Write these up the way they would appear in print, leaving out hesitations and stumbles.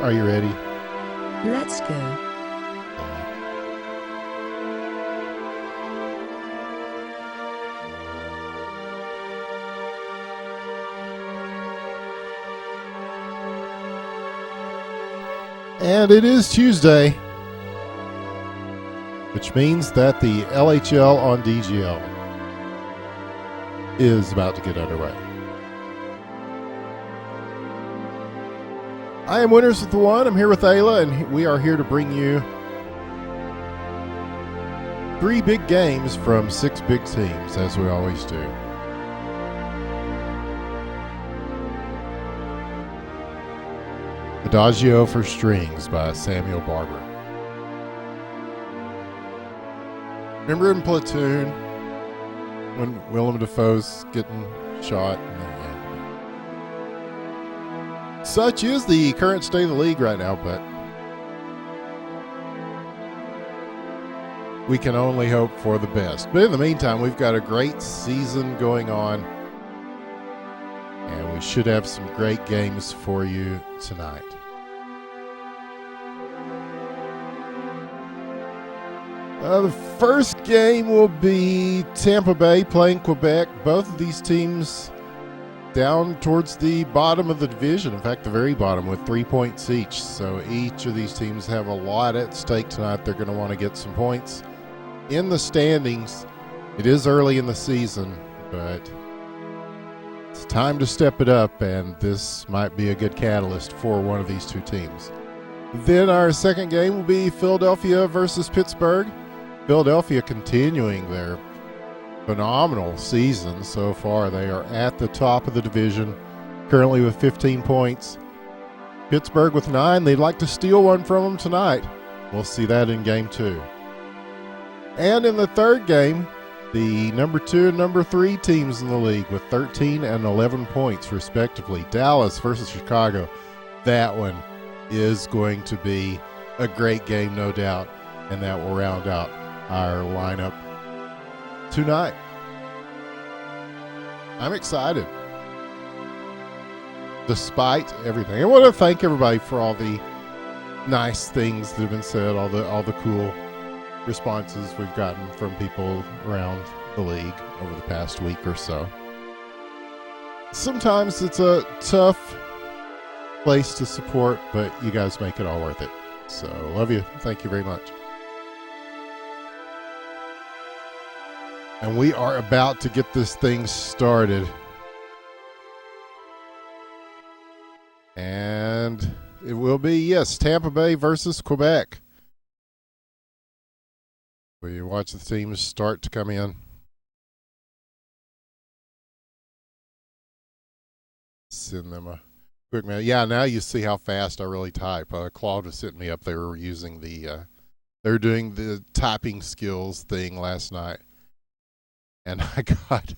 Are you ready? Let's go. And it is Tuesday, which means that the LHL on DGL is about to get underway. I am Winners with the One. I'm here with Aila, and we are here to bring you 3 big games from 6 big teams, as we always do. Adagio for Strings by Samuel Barber. Remember in Platoon when Willem Dafoe's getting shot? Such is the current state of the league right now, but we can only hope for the best. But in the meantime, we've got a great season going on, and we should have some great games for you tonight. The first game will be Tampa Bay playing Quebec. Both of these teams down towards the bottom of the division. In fact, the very bottom, with 3 points each. So each of these teams have a lot at stake tonight. They're going to want to get some points in the standings. It is early in the season, but it's time to step it up, and this might be a good catalyst for one of these two teams. Then our second game will be Philadelphia versus Pittsburgh. Philadelphia continuing their phenomenal season so far. They are at the top of the division, currently with 15 points. Pittsburgh with 9. They'd like to steal one from them tonight. We'll see that in game 2. And in the third game, the number 2 and number 3 teams in the league with 13 and 11 points respectively. Dallas versus Chicago. That one is going to be a great game, no doubt, and that will round out our lineup tonight. I'm excited, despite everything. I want to thank everybody for all the nice things that have been said, all the cool responses we've gotten from people around the league over the past week or so. Sometimes it's a tough place to support, but you guys make it all worth it. So love you. Thank you very much. And we are about to get this thing started. And it will be, yes, Tampa Bay versus Quebec. We watch the teams start to come in. Send them a quick minute. Yeah, now you see how fast I really type. Claude was sitting me up. They were using they were doing the typing skills thing last night. And I got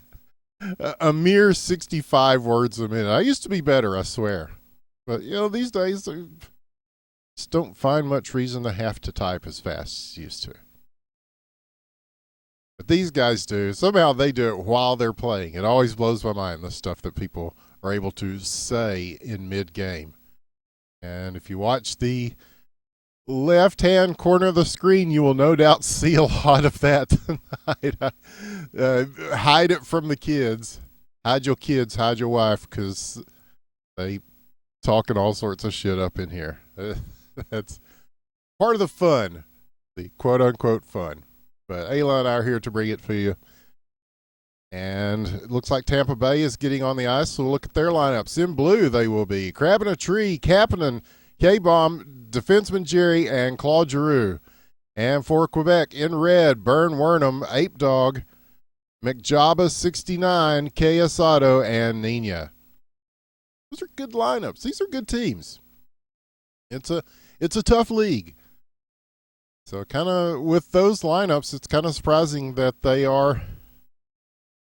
a mere 65 words a minute. I used to be better, I swear. But, these days, I just don't find much reason to have to type as fast as used to. But these guys do. Somehow they do it while they're playing. It always blows my mind, the stuff that people are able to say in mid-game. And if you watch the left-hand corner of the screen, you will no doubt see a lot of that tonight. Hide it from the kids. Hide your kids, hide your wife, because they talking all sorts of shit up in here. That's part of the fun, the quote-unquote fun. But Aila and I are here to bring it for you. And it looks like Tampa Bay is getting on the ice, so we'll look at their lineups. In blue, they will be Crab in a Tree, Kapanen, K-Bomb, defenseman Jerry, and Claude Giroux. And for Quebec, in red, Bern Wernham, Ape Dog, McJabba 69, K. Asado, and Nina. Those are good lineups. These are good teams. It's a tough league. So kind of with those lineups, it's kind of surprising that they are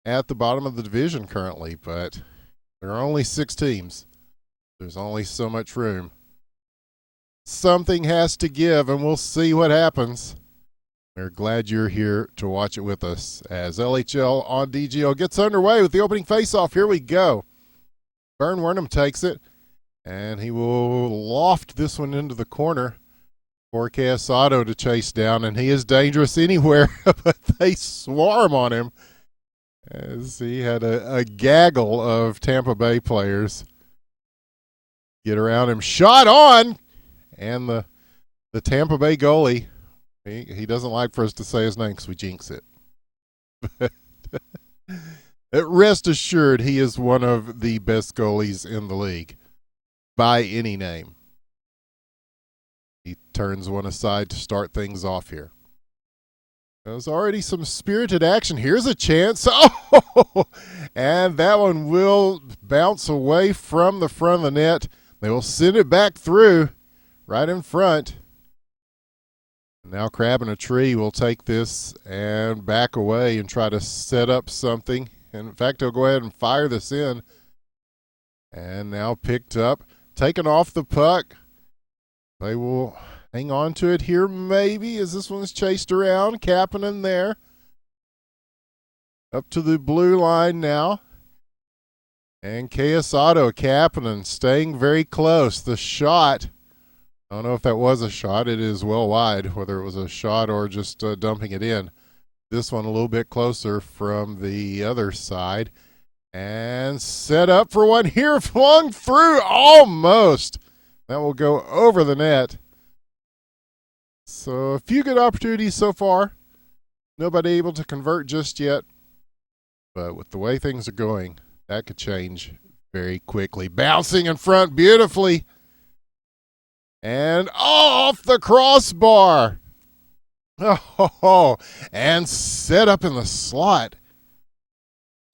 at the bottom of the division currently, but there are only 6 teams. There's only so much room. Something has to give, and we'll see what happens. We're glad you're here to watch it with us as LHL on DGL gets underway with the opening faceoff. Here we go. Bern Wernham takes it. And he will loft this one into the corner for Quesado to chase down, and he is dangerous anywhere, but they swarm on him as he had a gaggle of Tampa Bay players get around him. Shot on, and the Tampa Bay goalie, he doesn't like for us to say his name because we jinx it. Rest assured, he is one of the best goalies in the league by any name. He turns one aside to start things off here. There's already some spirited action. Here's a chance. Oh, and that one will bounce away from the front of the net. They will send it back through right in front. Now Crab in a Tree will take this and back away and try to set up something. And in fact, he'll go ahead and fire this in. And now picked up, taken off the puck. They will hang on to it here maybe as this one's chased around. Kapanen there. Up to the blue line now. And Quesado, Kapanen staying very close. The shot, I don't know if that was a shot. It is well wide, whether it was a shot or just dumping it in. This one a little bit closer from the other side. And set up for one here, flung through almost. That will go over the net. So a few good opportunities so far. Nobody able to convert just yet. But with the way things are going, that could change very quickly. Bouncing in front beautifully. And off the crossbar. Oh, and set up in the slot.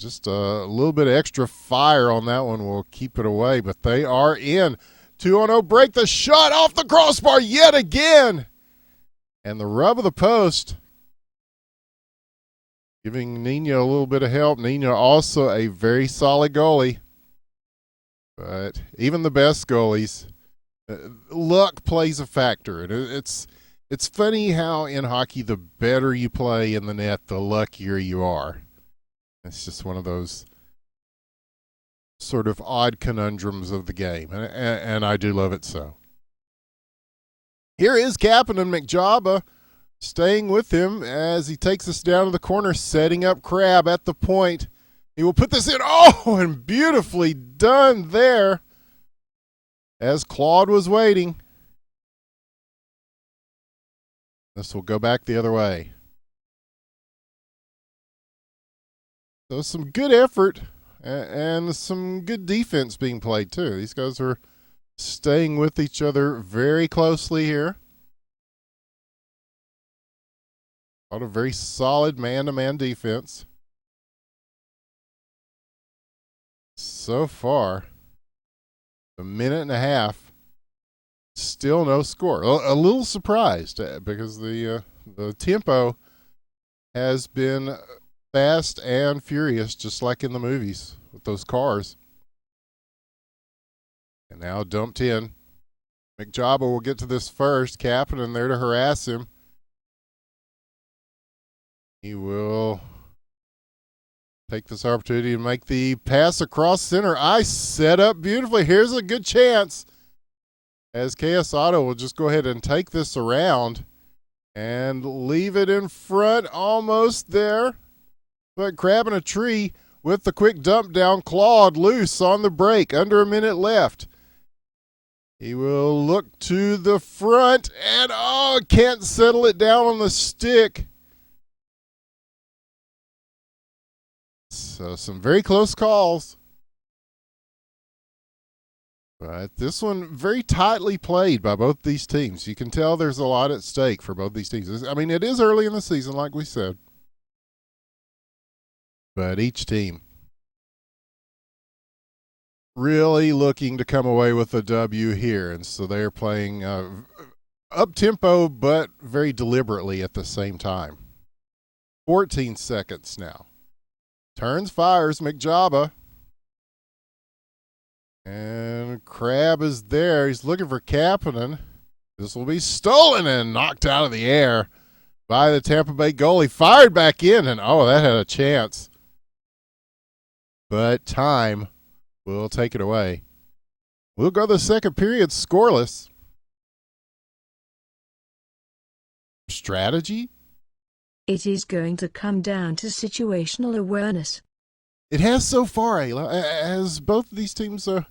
Just a little bit of extra fire on that one will keep it away, but they are in. 2-0, break the shot off the crossbar yet again. And the rub of the post, giving Nino a little bit of help. Nino also a very solid goalie. But even the best goalies, luck plays a factor. And it's funny how in hockey, the better you play in the net, the luckier you are. It's just one of those sort of odd conundrums of the game, and I do love it so. Here is Kapanen McJaba staying with him as he takes us down to the corner, setting up Crab at the point. He will put this in. Oh, and beautifully done there as Claude was waiting. This will go back the other way. So some good effort and some good defense being played too. These guys are staying with each other very closely here. A lot of very solid man-to-man defense. So far, a minute and a half, still no score. A little surprised because the tempo has been fast and furious, just like in the movies with those cars. And now dumped in. McJaba will get to this first. Kapanen there to harass him. He will take this opportunity to make the pass across center. Ice set up beautifully. Here's a good chance as Quesado will just go ahead and take this around and leave it in front almost there. But Crab in a Tree with the quick dump down. Claude loose on the break. Under a minute left. He will look to the front and can't settle it down on the stick. So some very close calls. But this one very tightly played by both these teams. You can tell there's a lot at stake for both these teams. I mean, it is early in the season, like we said. But each team really looking to come away with a W here. And so they're playing up-tempo, but very deliberately at the same time. 14 seconds now. Turns, fires, McJaba. And Crab is there. He's looking for Kapanen. This will be stolen and knocked out of the air by the Tampa Bay goalie. Fired back in, and that had a chance. But time will take it away. We'll go the second period scoreless. Strategy? It is going to come down to situational awareness. It has so far, Aila, as both of these teams are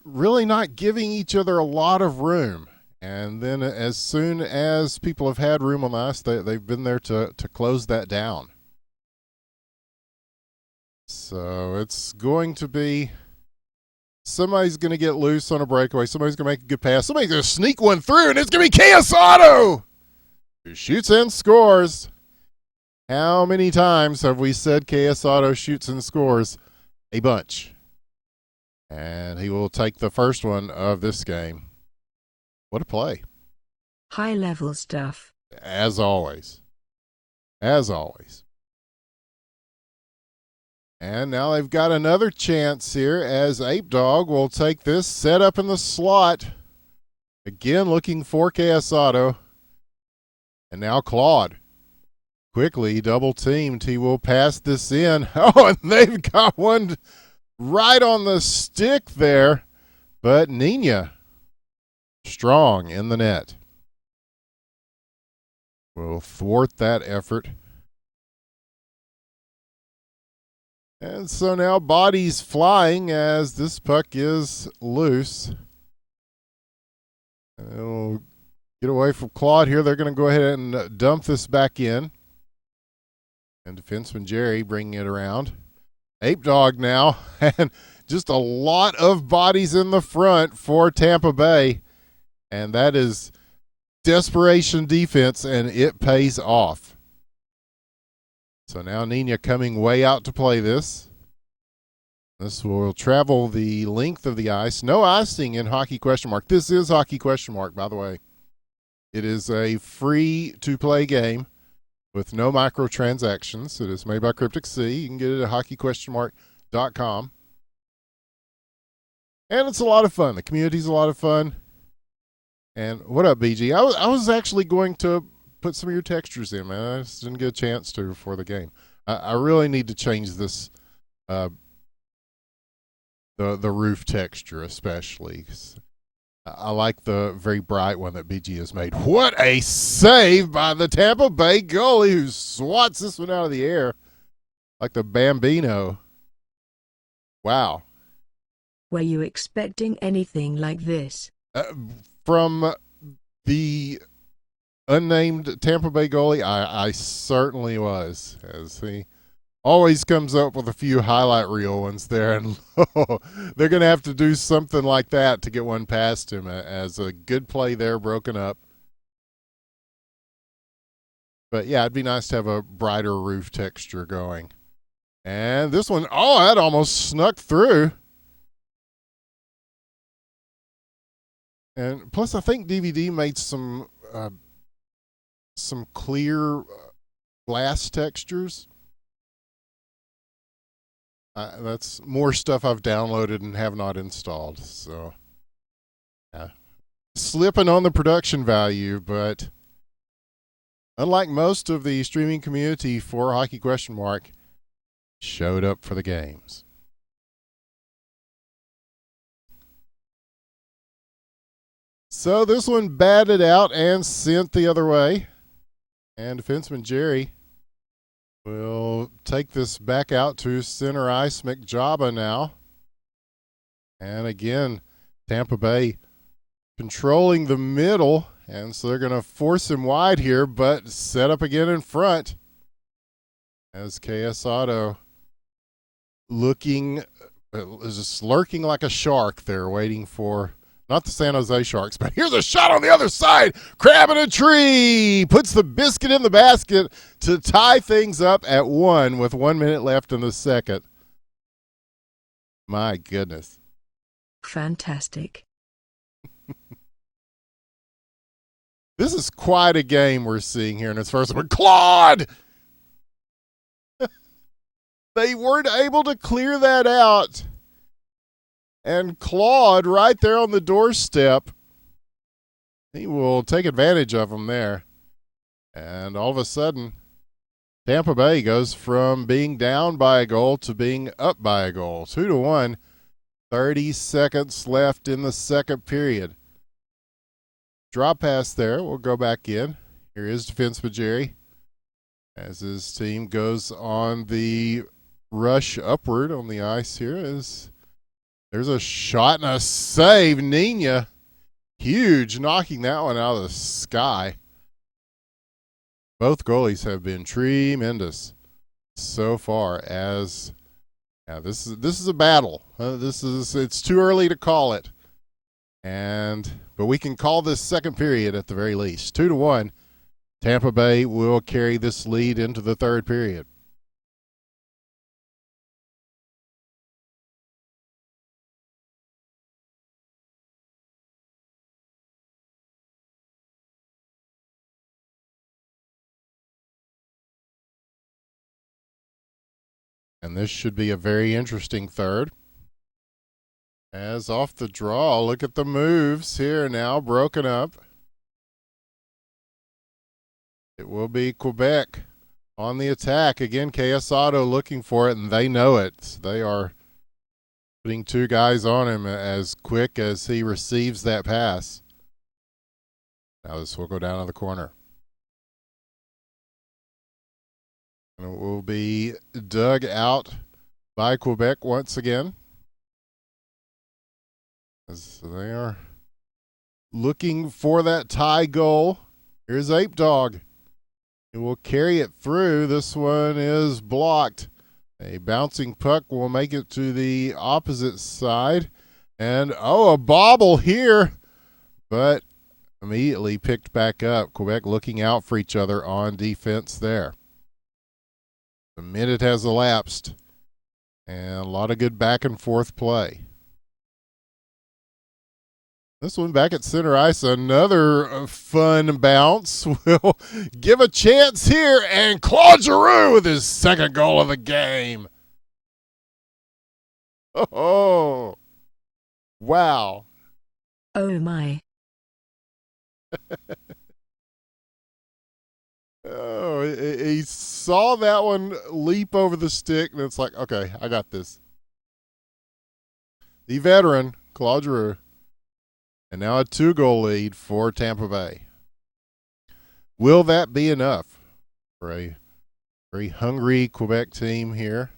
really not giving each other a lot of room. And then as soon as people have had room on the ice, they've been there to close that down. So it's going to be somebody's going to get loose on a breakaway. Somebody's going to make a good pass. Somebody's going to sneak one through, and it's going to be Chiasato, who shoots and scores. How many times have we said Chiasato shoots and scores? A bunch. And he will take the first one of this game. What a play. High-level stuff. As always. As always. And now they've got another chance here as Ape Dog will take this, set up in the slot. Again, looking for Chiasato. And now Claude. Quickly double teamed. He will pass this in. Oh, and they've got one right on the stick there. But Nina, strong in the net, will thwart that effort. And so now bodies flying as this puck is loose. It'll get away from Claude here. They're going to go ahead and dump this back in. And defenseman Jerry bringing it around. Ape Dog now. And just a lot of bodies in the front for Tampa Bay. And that is desperation defense, and it pays off. So now Nina coming way out to play this. This will travel the length of the ice. No icing in Hockey ? This is Hockey ? By the way. It is a free-to-play game with no microtransactions. It is made by Cryptic Sea. You can get it at hockeyquestionmark.com. And it's a lot of fun. The community's a lot of fun. And what up, BG? I was actually going to put some of your textures in, man. I just didn't get a chance to before the game. I really need to change this, the roof texture especially. I like the very bright one that BG has made. What a save by the Tampa Bay goalie who swats this one out of the air like the Bambino. Wow. Were you expecting anything like this? From the unnamed Tampa Bay goalie, I certainly was, as he always comes up with a few highlight reel ones there, and they're going to have to do something like that to get one past him, as a good play there broken up. But yeah, it'd be nice to have a brighter roof texture going. And this one, oh, that almost snuck through. And plus, I think DVD made some clear glass textures. That's more stuff I've downloaded and have not installed. So, yeah. Slipping on the production value, but unlike most of the streaming community for Hockey ? Showed up for the games. So this one batted out and sent the other way. And defenseman Jerry will take this back out to center ice. McJaba now. And again, Tampa Bay controlling the middle. And so they're going to force him wide here, but set up again in front. As Chiasato looking, just lurking like a shark there, waiting for, not the San Jose Sharks, but here's a shot on the other side. Crab in a tree. Puts the biscuit in the basket to tie things up at 1 with 1 minute left in the second. My goodness. Fantastic. This is quite a game we're seeing here in its first one. Claude! They weren't able to clear that out. And Claude right there on the doorstep, he will take advantage of him there. And all of a sudden, Tampa Bay goes from being down by a goal to being up by a goal. 2-1. 30 seconds left in the second period. Drop pass there. We'll go back in. Here is defenseman Jerry as his team goes on the rush upward on the ice here. There's a shot and a save. Nina, huge, knocking that one out of the sky. Both goalies have been tremendous so far. As this is a battle. It's too early to call it, but we can call this second period at the very least. 2-1. Tampa Bay will carry this lead into the third period. And this should be a very interesting third. As off the draw, look at the moves here now, broken up. It will be Quebec on the attack. Again, Quesado looking for it, and they know it. They are putting two guys on him as quick as he receives that pass. Now this will go down to the corner. And it will be dug out by Quebec once again. As they are looking for that tie goal. Here's Ape Dog. He will carry it through. This one is blocked. A bouncing puck will make it to the opposite side. And, a bobble here. But immediately picked back up. Quebec looking out for each other on defense there. A minute has elapsed. And a lot of good back and forth play. This one back at center ice, another fun bounce. Will give a chance here, and Claude Giroux with his second goal of the game. Oh, wow. Oh my. He saw that one leap over the stick, and it's like, okay, I got this. The veteran, Claude Giroux. And now a 2-goal lead for Tampa Bay. Will that be enough for a very hungry Quebec team here?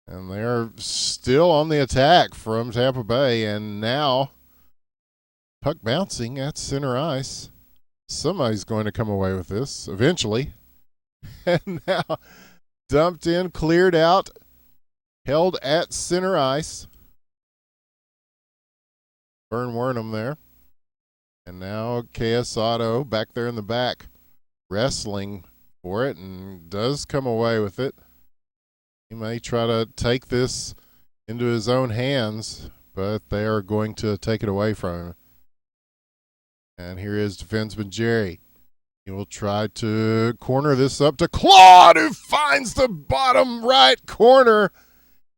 And they're still on the attack from Tampa Bay. And now puck bouncing at center ice. Somebody's going to come away with this eventually. And now dumped in, cleared out, held at center ice. Vern Wernham there. And now Quesado back there in the back wrestling for it and does come away with it. He may try to take this into his own hands, but they are going to take it away from him. And here is defenseman Jerry. He will try to corner this up to Claude, who finds the bottom right corner.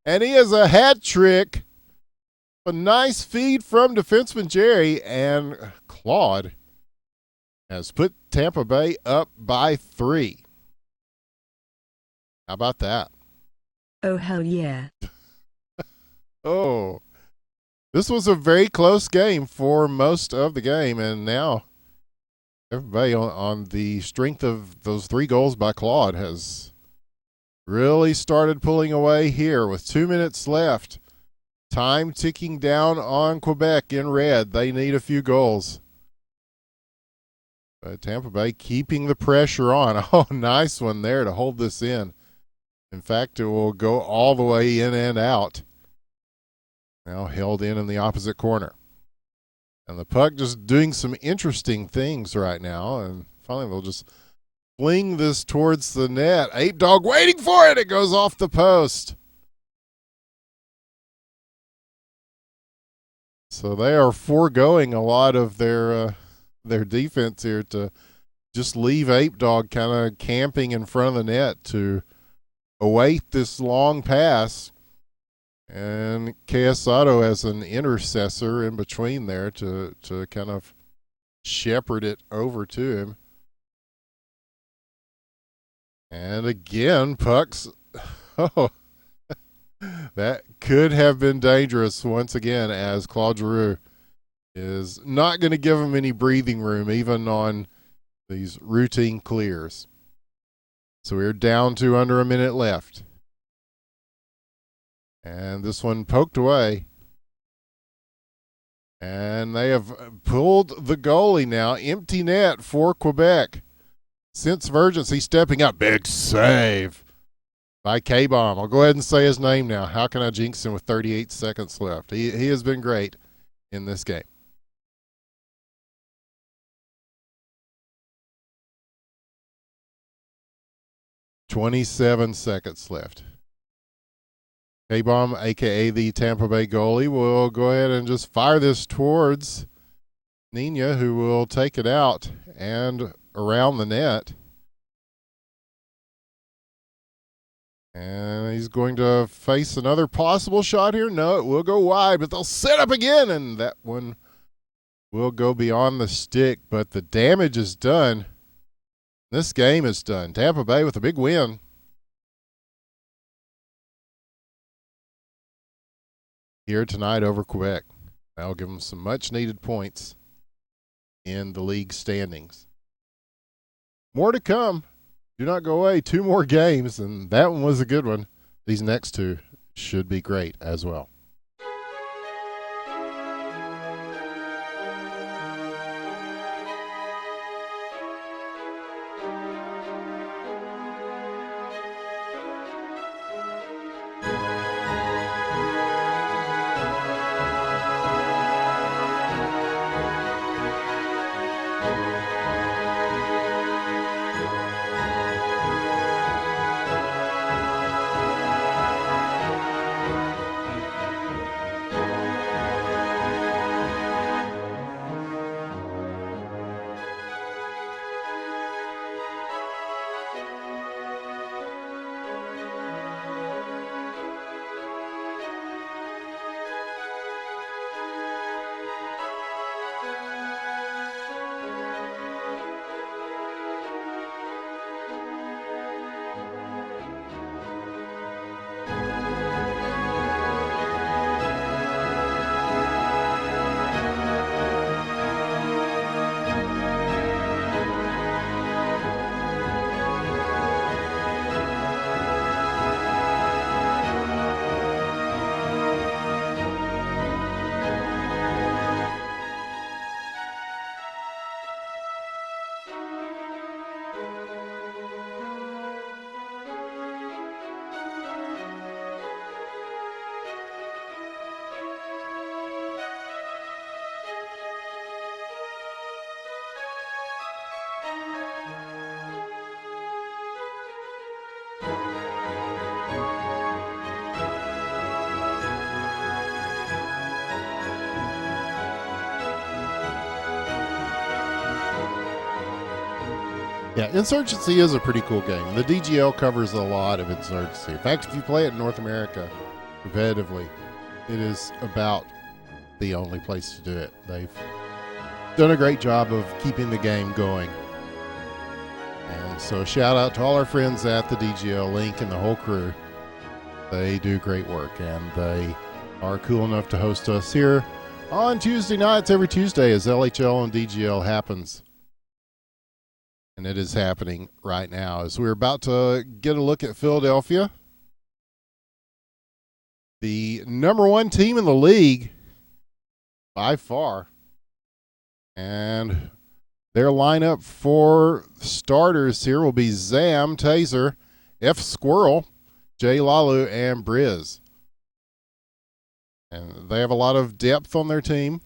And he has a hat trick. A nice feed from defenseman Jerry, and Claude has put Tampa Bay up by 3. How about that? Oh, hell yeah. This was a very close game for most of the game, and now everybody on the strength of those 3 goals by Claude has really started pulling away here with 2 minutes left. Time ticking down on Quebec in red. They need a few goals. But Tampa Bay keeping the pressure on. Oh, nice one there to hold this in. In fact, it will go all the way in and out. Now held in the opposite corner. And the puck just doing some interesting things right now. And finally they'll just fling this towards the net. Ape Dog waiting for it. It goes off the post. So they are foregoing a lot of their defense here to just leave Ape Dog kind of camping in front of the net to await this long pass. And Quesado as an intercessor in between there to kind of shepherd it over to him. And again, pucks. Oh, that could have been dangerous once again, as Claude Giroux is not going to give him any breathing room, even on these routine clears. So we're down to under a minute left. And this one poked away. And they have pulled the goalie now. Empty net for Quebec. Since Vergency stepping up. Big save by K-Bomb. I'll go ahead and say his name now. How can I jinx him with 38 seconds left? He has been great in this game. "27 seconds left. K-Bomb, a.k.a. the Tampa Bay goalie, will go ahead and just fire this towards Nina, who will take it out and around the net. And he's going to face another possible shot here. No, it will go wide, but they'll set up again, and that one will go beyond the stick, but the damage is done. This game is done. Tampa Bay with a big win. Here tonight over Quebec. That'll give them some much-needed points in the league standings. More to come. Do not go away. 2 more games, and that one was a good one. These next 2 should be great as well. Yeah, Insurgency is a pretty cool game. The DGL covers a lot of Insurgency. In fact, if you play it in North America competitively, it is about the only place to do it. They've done a great job of keeping the game going. And so shout out to all our friends at the DGL, Link and the whole crew. They do great work, and they are cool enough to host us here on Tuesday nights, every Tuesday, as LHL and DGL happens. And it is happening right now as we're about to get a look at Philadelphia, the #1 team in the league by far. And their lineup for starters here will be Zam, Taser, F Squirrel, J Lalu, and Briz. And they have a lot of depth on their team.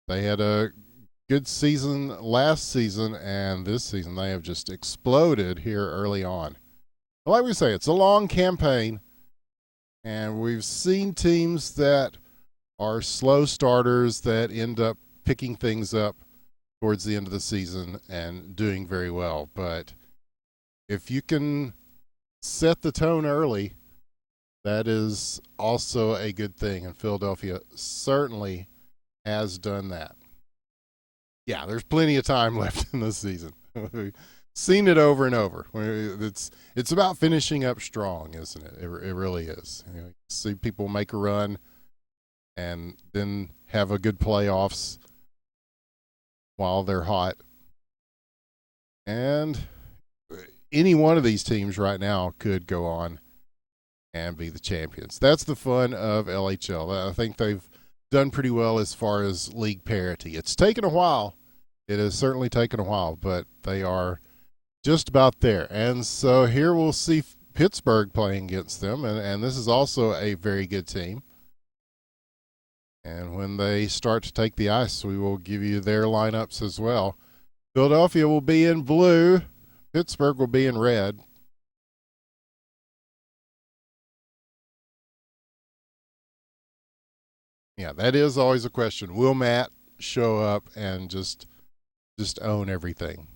They had a good season last season, and this season they have just exploded here early on. Like we say, it's a long campaign, and we've seen teams that are slow starters that end up picking things up towards the end of the season and doing very well. But if you can set the tone early, that is also a good thing, and Philadelphia certainly has done that. Yeah, there's plenty of time left in this season. seen it over and over. It's about finishing up strong, isn't it? It really is. You see people make a run and then have a good playoffs while they're hot. And any one of these teams right now could go on and be the champions. That's the fun of LHL. I think they've done pretty well as far as league parity. It's taken a while. It has certainly taken a while, but they are just about there. And so here we'll see Pittsburgh playing against them, and this is also a very good team. And when they start to take the ice, we will give you their lineups as well. Philadelphia will be in blue. Pittsburgh will be in red. Yeah, that is always a question. Will Matt show up and just own everything?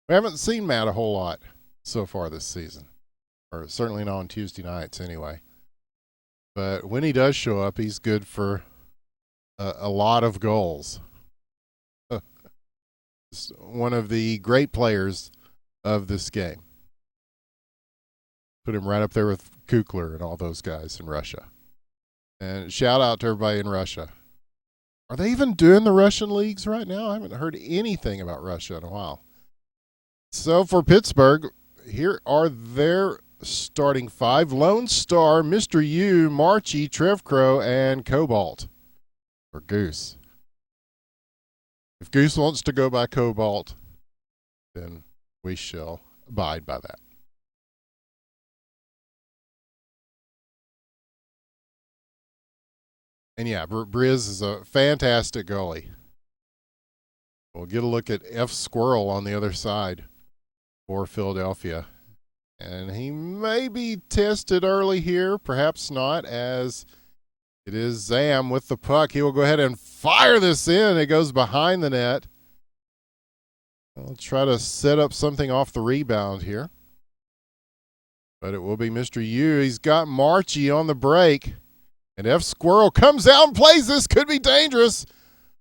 We haven't seen Matt a whole lot so far this season, or certainly not on Tuesday nights anyway. But when he does show up, he's good for a lot of goals. One of the great players of this game. Put him right up there with Kukler and all those guys in Russia. And shout out to everybody in Russia. Are they even doing the Russian leagues right now? I haven't heard anything about Russia in a while. So for Pittsburgh, here are their starting five. Lone Star, Mr. U, Marchie, Trev Crow, and Cobalt. Or Goose. If Goose wants to go by Cobalt, then we shall abide by that. And yeah, Briz is a fantastic goalie. We'll get a look at F. Squirrel on the other side for Philadelphia. And he may be tested early here, perhaps not, as it is Zam with the puck. He will go ahead and fire this in. It goes behind the net. I'll try to set up something off the rebound here. But it will be Mr. U. He's got Marchie on the break. And F. Squirrel comes out and plays this. Could be dangerous.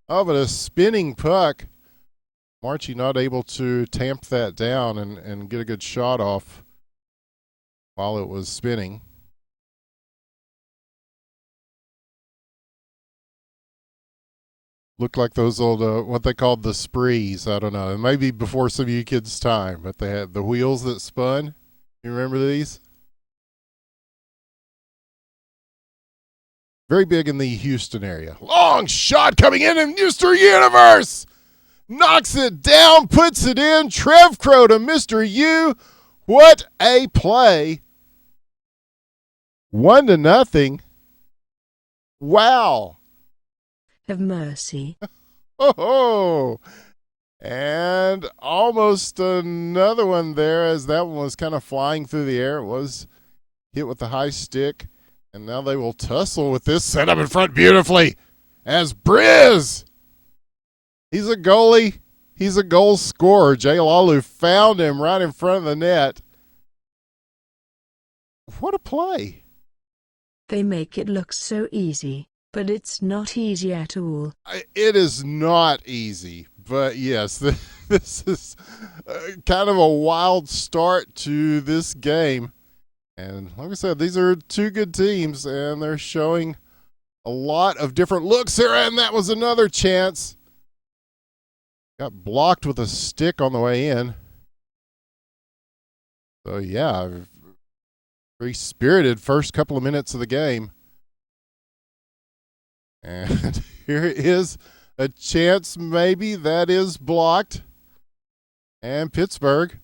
Oh, but a spinning puck. Marchie not able to tamp that down and get a good shot off while it was spinning. Looked like those old, what they called the sprees. I don't know. It may be before some of you kids' time, but they had the wheels that spun. You remember these? Very big in the Houston area. Long shot coming in, and Mr. Universe knocks it down, puts it in. Trev Crow to Mr. U. What a play. 1-0. Wow. Have mercy. Oh, and almost another one there, as that one was kind of flying through the air. It was hit with the high stick. And now they will tussle with this set up in front beautifully as Briz. He's a goalie. He's a goal scorer. Jay Lalu found him right in front of the net. What a play. They make it look so easy, but it's not easy at all. It is not easy, but yes, this is kind of a wild start to this game. And like I said, these are two good teams, and they're showing a lot of different looks here. And that was another chance. Got blocked with a stick on the way in. So, yeah, very spirited first couple of minutes of the game. And here is a chance, maybe, that is blocked. And Pittsburgh.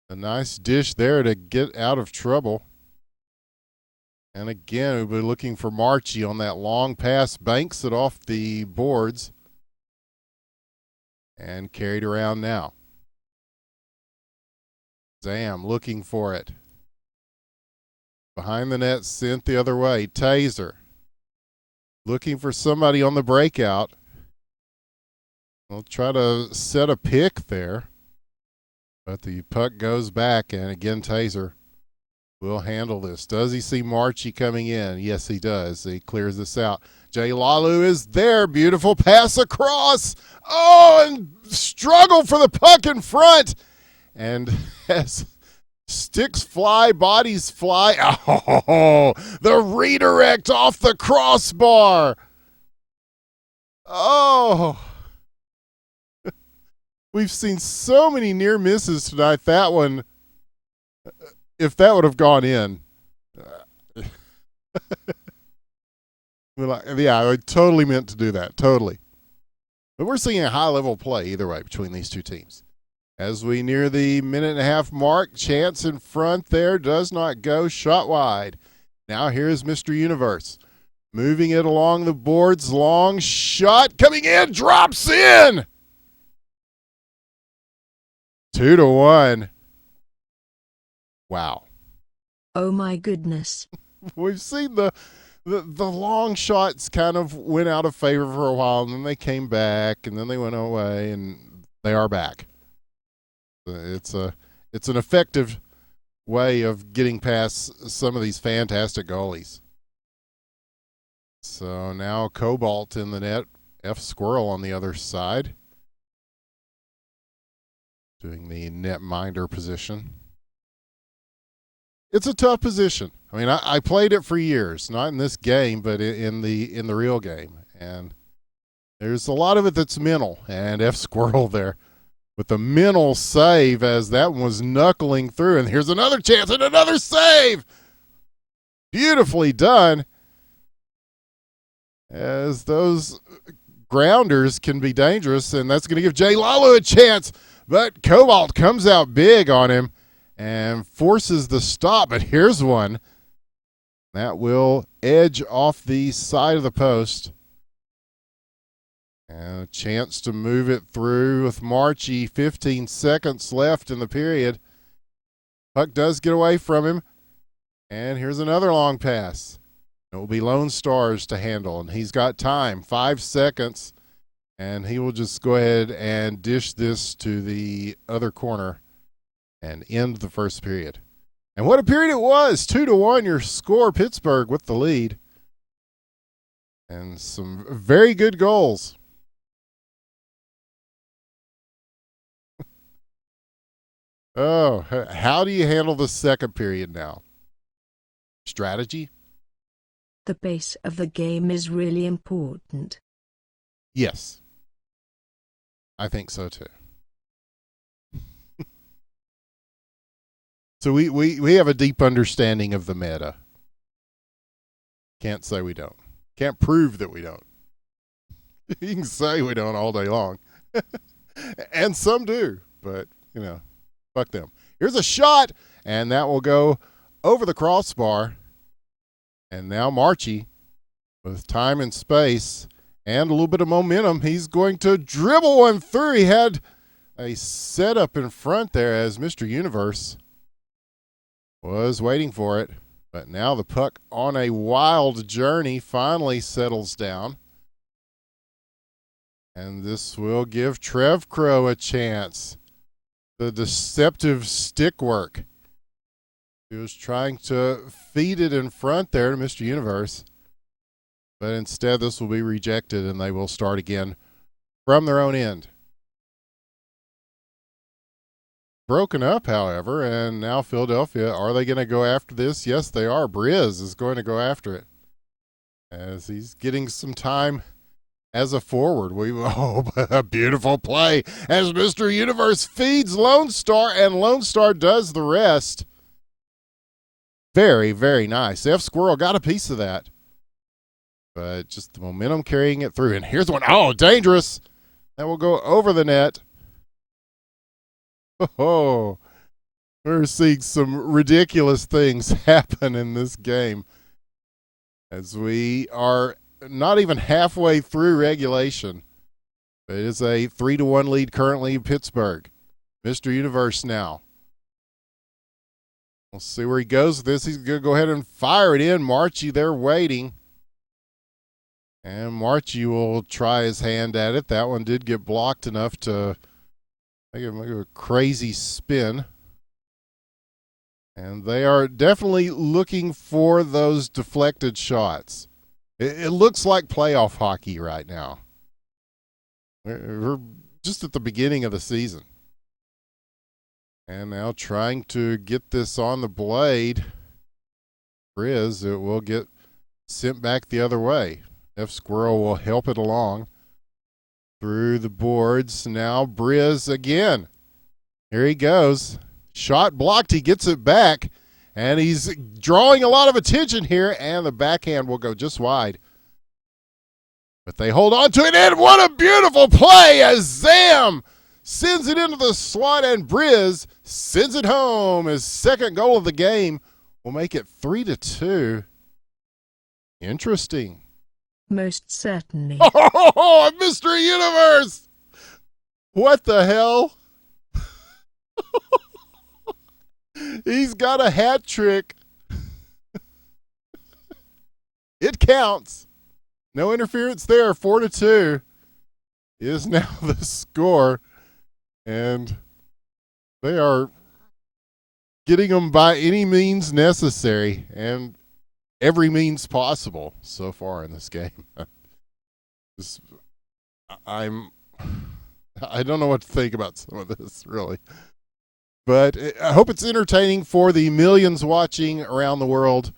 A nice dish there to get out of trouble. And again, we'll be looking for Marchie on that long pass. Banks it off the boards. And carried around now. Zam looking for it. Behind the net, sent the other way. Taser. Looking for somebody on the breakout. We'll try to set a pick there. But the puck goes back, and again, Taser will handle this. Does he see Marchie coming in? Yes, he does. He clears this out. Jay Lalu is there. Beautiful pass across. Oh, and struggle for the puck in front. And as sticks fly, bodies fly. Oh, the redirect off the crossbar. Oh, we've seen so many near misses tonight. That one, if that would have gone in, yeah, I totally meant to do that. Totally. But we're seeing a high level play either way between these two teams. As we near the minute and a half mark, chance in front there does not go, shot wide. Now here's Mr. Universe. Moving it along the boards, long shot coming in, drops in. 2-1. Wow. Oh my goodness. We've seen the long shots kind of went out of favor for a while, and then they came back, and then they went away, and they are back. It's an effective way of getting past some of these fantastic goalies. So now Cobalt in the net, F Squirrel on the other side, doing the netminder position. It's a tough position. I mean, I played it for years, not in this game, but in the real game, and there's a lot of it that's mental. And F Squirrel there with the mental save as that one was knuckling through. And here's another chance and another save. Beautifully done. As those grounders can be dangerous, and that's going to give Jay Lalo a chance. But Cobalt comes out big on him and forces the stop. But here's one that will edge off the side of the post. And a chance to move it through with Marchie. 15 seconds left in the period. Puck does get away from him. And here's another long pass. It will be Lone Stars to handle. And he's got time. 5 seconds. And he will just go ahead and dish this to the other corner and end the first period. And what a period it was. 2-1 your score. Pittsburgh with the lead. And some very good goals. Oh, how do you handle the second period now? Strategy? The pace of the game is really important. Yes. I think so too. So we have a deep understanding of the meta. Can't say we don't. Can't prove that we don't. You can say we don't all day long. And some do, but, you know, fuck them. Here's a shot, and that will go over the crossbar. And now Marchie, with time and space and a little bit of momentum, he's going to dribble one through. He had a setup in front there as Mr. Universe was waiting for it. But now the puck on a wild journey finally settles down. And this will give Trev Crow a chance. The deceptive stick work. He was trying to feed it in front there to Mr. Universe. But instead this will be rejected and they will start again from their own end. Broken up, however, and now Philadelphia, are they going to go after this? Yes, they are. Briz is going to go after it as he's getting some time as a forward. A beautiful play as Mr. Universe feeds Lone Star, and Lone Star does the rest. Very, very nice. F Squirrel got a piece of that, but just the momentum carrying it through. And here's one. Oh, dangerous. That will go over the net. Oh, we're seeing some ridiculous things happen in this game as we are not even halfway through regulation. It is a 3-1 lead currently in Pittsburgh. Mr. Universe now. We'll see where he goes with this. He's going to go ahead and fire it in. Marchie there waiting. And Marchie will try his hand at it. That one did get blocked enough to make a crazy spin. And they are definitely looking for those deflected shots. It looks like playoff hockey right now. We're just at the beginning of the season. And now trying to get this on the blade. Briz, it will get sent back the other way. F Squirrel will help it along through the boards. Now Briz again. Here he goes. Shot blocked. He gets it back. And he's drawing a lot of attention here. And the backhand will go just wide. But they hold on to it. And what a beautiful play as Zam sends it into the slot. And Briz sends it home. His second goal of the game will make it 3-2. Interesting. Most certainly. Oh, Mr. Universe! What the hell? He's got a hat trick. It counts. No interference there. 4-2 is now the score. And they are getting them by any means necessary and every means possible so far in this game. I don't know what to think about some of this, really. But I hope it's entertaining for the millions watching around the world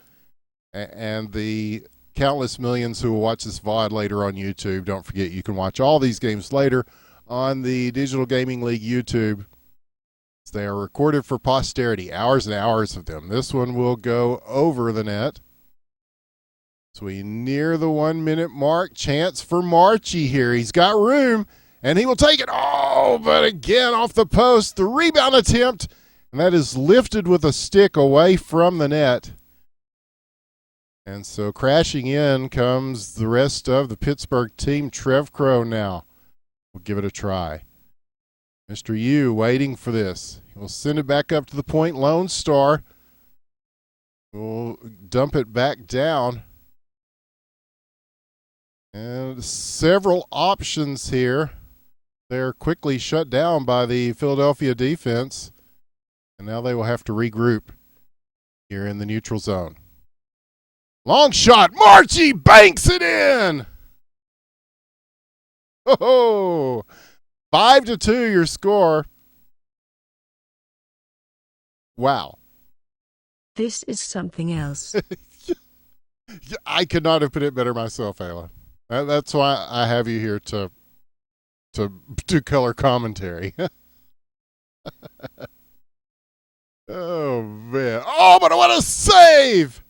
and the countless millions who will watch this VOD later on YouTube. Don't forget, you can watch all these games later on the Digital Gaming League YouTube. They are recorded for posterity, hours and hours of them. This one will go over the net. So we near the 1 minute mark. Chance for Marchie here. He's got room, and he will take it. Oh, but again off the post. The rebound attempt, and that is lifted with a stick away from the net. And so crashing in comes the rest of the Pittsburgh team. Trev Crow now will give it a try. Mr. U waiting for this. He'll send it back up to the point. Lone Star will dump it back down. And several options here. They're quickly shut down by the Philadelphia defense. And now they will have to regroup here in the neutral zone. Long shot. Marchie banks it in. Oh, 5-2 your score. Wow. This is something else. I could not have put it better myself, Aila. That's why I have you here to do color commentary. Oh, man. Oh, but what a save!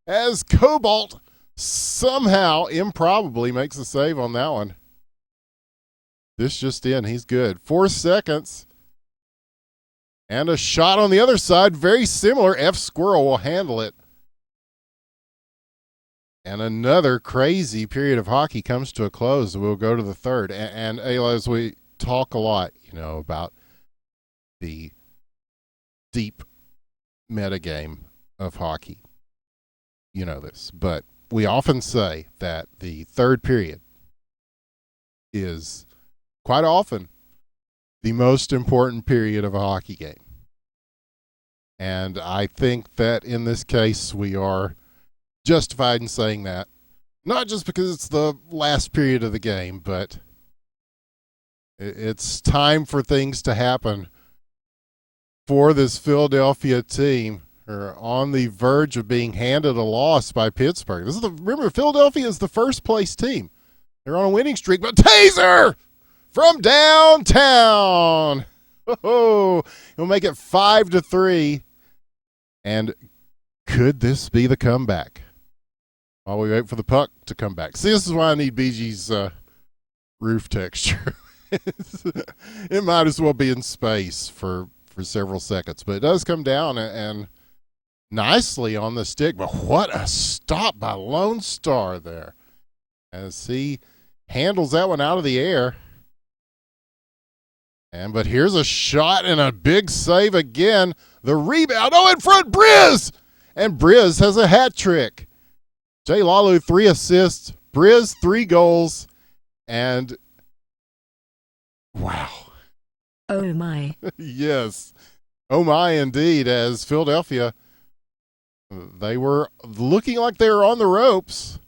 As Cobalt somehow, improbably, makes a save on that one. This just in. He's good. 4 seconds. And a shot on the other side. Very similar. F Squirrel will handle it. And another crazy period of hockey comes to a close. We'll go to the third. And Aila, as we talk a lot, about the deep metagame of hockey. You know this. But we often say that the third period is quite often the most important period of a hockey game. And I think that in this case we are justified in saying that. Not just because it's the last period of the game, but it's time for things to happen for this Philadelphia team. Are on the verge of being handed a loss by Pittsburgh. Remember, Philadelphia is the first place team. They're on a winning streak, but Taser from downtown. Oh, he'll make it 5-3. And could this be the comeback? While we wait for the puck to come back. See, this is why I need BG's roof texture. It might as well be in space for several seconds, but it does come down and nicely on the stick. But what a stop by Lone Star there as he handles that one out of the air. But here's a shot and a big save again. The rebound. Oh, in front, Briz! And Briz has a hat trick. Jay Lalu, 3 assists. Briz, 3 goals. And wow. Oh, my. Yes. Oh, my, indeed, as Philadelphia, they were looking like they were on the ropes.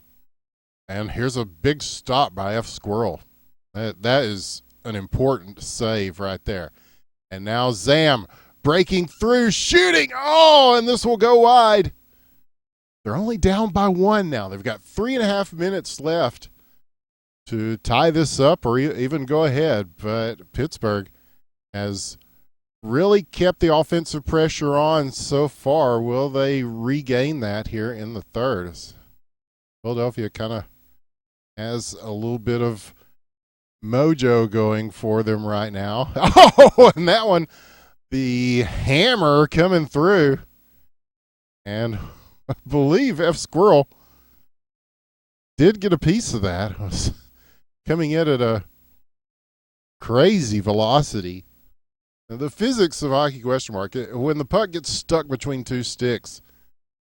And here's a big stop by F Squirrel. That is an important save right there. And now Zam breaking through, shooting. Oh, and this will go wide. They're only down by 1 now. They've got 3.5 minutes left to tie this up or even go ahead. But Pittsburgh has really kept the offensive pressure on so far. Will they regain that here in the third? Philadelphia kind of has a little bit of mojo going for them right now. Oh, and that one, the hammer coming through. And I believe F. Squirrel did get a piece of that. It was coming in at a crazy velocity. Now, the physics of hockey question mark, when the puck gets stuck between 2 sticks,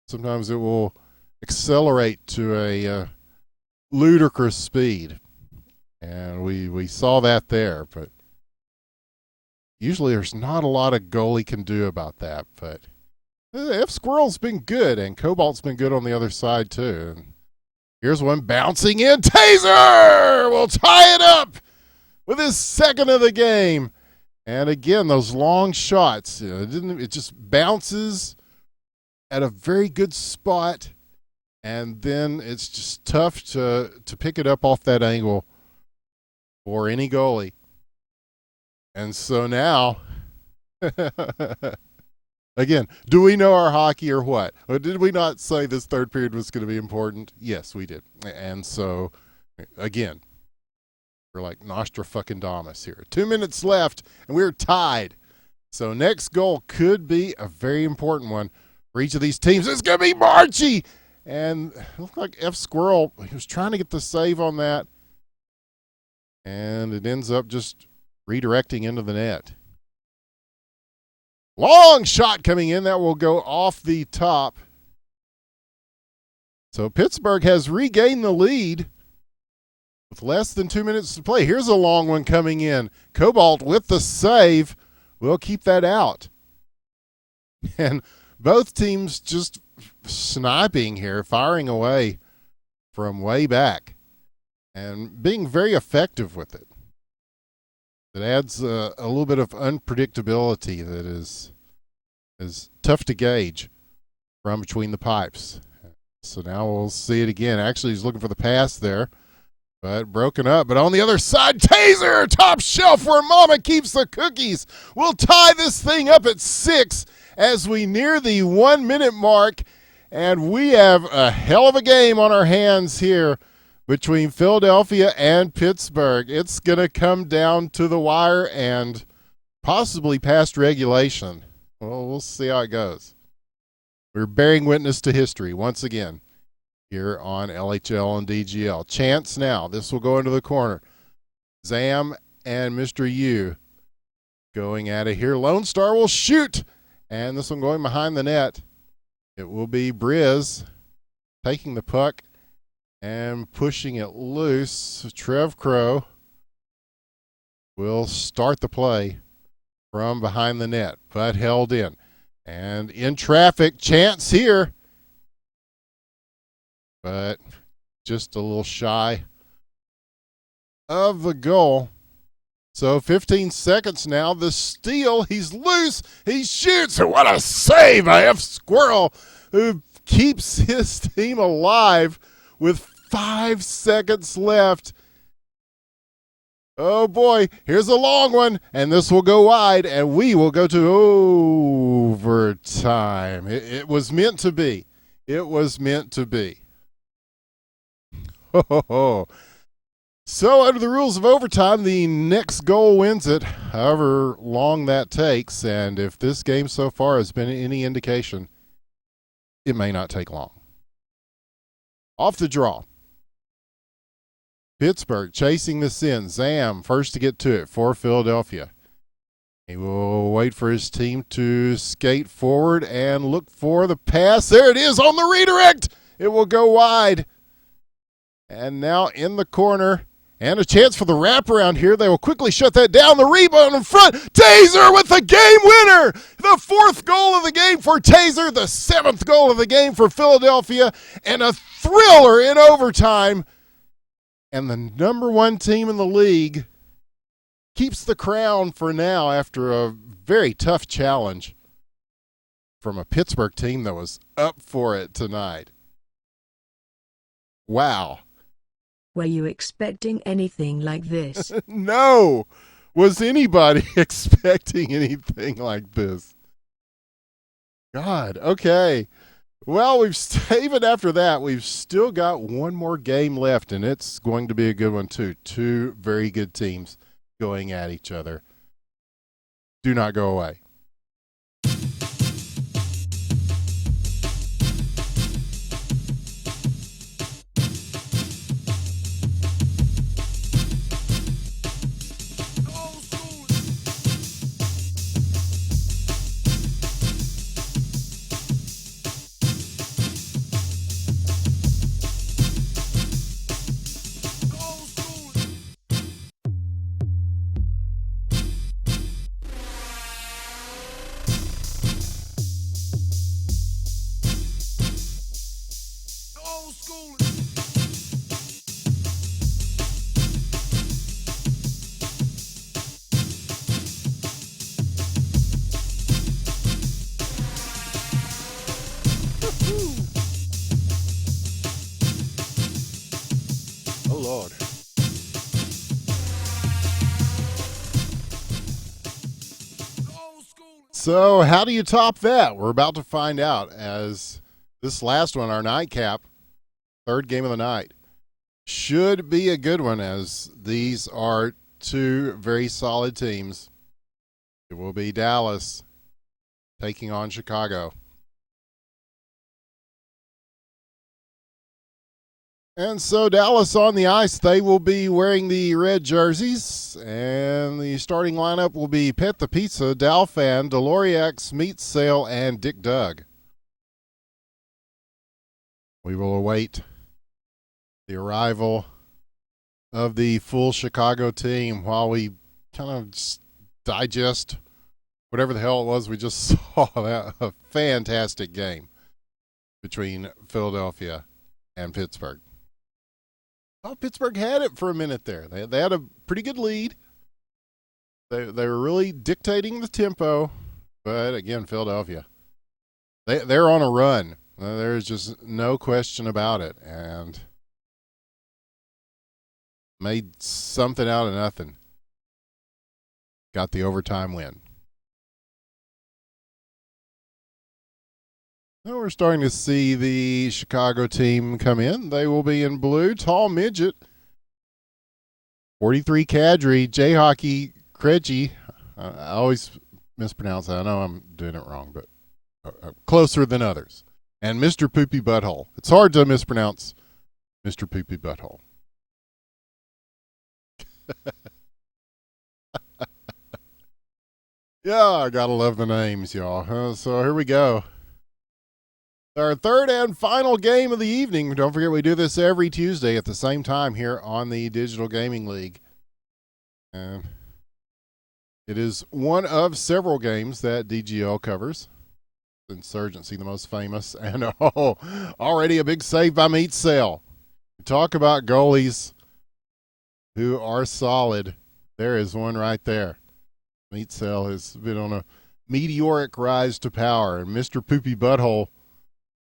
sometimes it will accelerate to a ludicrous speed. And we saw that there, but usually there's not a lot a goalie can do about that. But F. Squirrel's been good, and Cobalt's been good on the other side too. And here's one bouncing in. Taser will tie it up with his second of the game. And again, those long shots, it just bounces at a very good spot, and then it's just tough to pick it up off that angle for any goalie. And so now, again, do we know our hockey or what? Or did we not say this third period was going to be important? Yes, we did. And so, again, we're like Nostradamus here. 2 minutes left, and we're tied. So next goal could be a very important one for each of these teams. It's going to be Marchie. And it looked like F. Squirrel, he was trying to get the save on that. And it ends up just redirecting into the net. Long shot coming in. That will go off the top. So Pittsburgh has regained the lead with less than 2 minutes to play. Here's a long one coming in. Cobalt with the save. We'll keep that out. And both teams just sniping here, firing away from way back and being very effective with it. It adds a little bit of unpredictability that is tough to gauge from between the pipes. So now we'll see it again. Actually, he's looking for the pass there, but broken up. But on the other side, Taser, top shelf where Mama keeps the cookies. We'll tie this thing up at 6 as we near the 1 minute mark. And we have a hell of a game on our hands here between Philadelphia and Pittsburgh. It's going to come down to the wire and possibly past regulation. Well, we'll see how it goes. We're bearing witness to history once again here on LHL and DGL. Chance now. This will go into the corner. Zam and Mr. U going at it here. Lone Star will shoot. And this one going behind the net. It will be Briz taking the puck and pushing it loose. Trev Crow will start the play from behind the net, but held in. And in traffic, Chance here, but just a little shy of the goal. So 15 seconds now, the steal, he's loose, he shoots, and what a save by F. Squirrel, who keeps his team alive with 5 seconds left. Oh boy, here's a long one, and this will go wide, and we will go to overtime. It was meant to be. It was meant to be. So under the rules of overtime, the next goal wins it, however long that takes. And if this game so far has been any indication, it may not take long. Off the draw. Pittsburgh chasing this in. Zam first to get to it for Philadelphia. He will wait for his team to skate forward and look for the pass. There it is on the redirect. It will go wide. And now in the corner. And a chance for the wraparound here. They will quickly shut that down. The rebound in front. Taser with the game winner. The 4th goal of the game for Taser. The 7th goal of the game for Philadelphia. And a thriller in overtime. And the number 1 team in the league keeps the crown for now after a very tough challenge from a Pittsburgh team that was up for it tonight. Wow. Were you expecting anything like this? No! Was anybody expecting anything like this? God, okay. Well, even after that, we've still got one more game left, and it's going to be a good one, too. Two very good teams going at each other. Do not go away. Oh, Lord. So, how do you top that? We're about to find out as this last one, our nightcap, third game of the night, should be a good one as these are two very solid teams. It will be Dallas taking on Chicago. And so Dallas on the ice, they will be wearing the red jerseys, and the starting lineup will be Pet the Pizza, Dalfan, Deloriax, Meat Sale, and Dick Doug. We will await the arrival of the full Chicago team while we kind of just digest whatever the hell it was we just saw. That a fantastic game between Philadelphia and Pittsburgh. Well, Pittsburgh had it for a minute there. They had a pretty good lead. They were really dictating the tempo, but again, Philadelphia, they're on a run. There's just no question about it, and made something out of nothing. Got the overtime win. Now we're starting to see the Chicago team come in. They will be in blue, tall midget, 43 Kadri, J-Hockey, Krejci. I always mispronounce that. I know I'm doing it wrong, but closer than others. And Mr. Poopy Butthole. It's hard to mispronounce Mr. Poopy Butthole. Yeah, I gotta love the names, y'all. So here we go. Our third and final game of the evening. Don't forget, we do this every Tuesday at the same time here on the Digital Gaming League. And it is one of several games that DGL covers. Insurgency, the most famous. And already a big save by Meat Sale. Talk about goalies who are solid. There is one right there. Meat Sale has been on a meteoric rise to power, and Mr. Poopy Butthole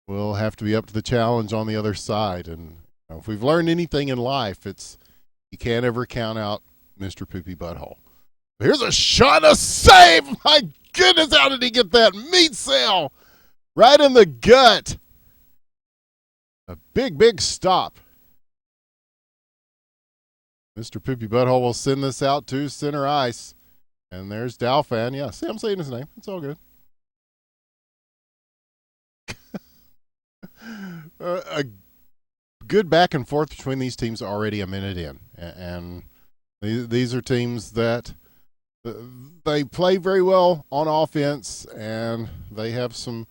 will have to be up to the challenge on the other side. And if we've learned anything in life, it's you can't ever count out Mr. Poopy Butthole. Here's a shot, a save! My goodness, how did he get that? Meat Sale! Right in the gut. A big, big stop. Mr. Poopy Butthole will send this out to center ice. And there's Dalfan. Yeah, see, I'm saying his name. It's all good. A good back and forth between these teams already a minute in. And these are teams that they play very well on offense, and they have some